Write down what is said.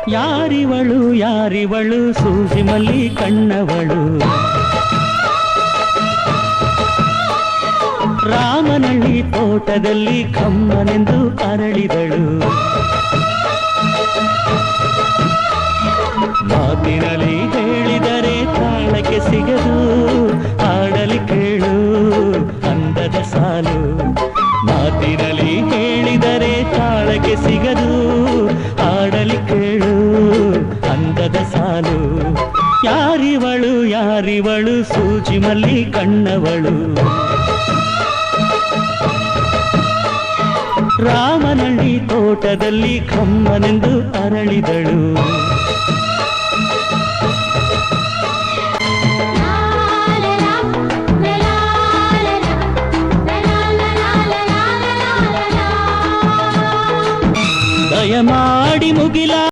ಯಾರಿವಳು ಯಾರಿವಳು ಸೂಜಿ ಮಲ್ಲಿ ಕಣ್ಣವಳು ರಾಮನಳ್ಳಿ ತೋಟದಲ್ಲಿ ಕಮ್ಮನೆಂದು ಅರಳಿದಳು ಮಾತಿನಲ್ಲಿ ಹೇಳಿದರೆ ತಾಳಕ್ಕೆ ಸಿಗದು ಹಾಡಲಿ ಕೇಳು ಅಂದದ ಸಾಲು ಮಾತಿನಲ್ಲಿ ಹೇಳಿದರೆ ತಾಳಕ್ಕೆ ಸಿಗದು ಹಾಡಲಿ ಕೇಳು ಅಂದದ ಸಾಲು ಯಾರಿವಳು ಯಾರಿವಳು ಸೂಜಿ ಮಲ್ಲಿ ಕಣ್ಣವಳು ರಾಮನಳ್ಳಿ ತೋಟದಲ್ಲಿ ಕಮ್ಮನೆಂದು ಅರಳಿದಳು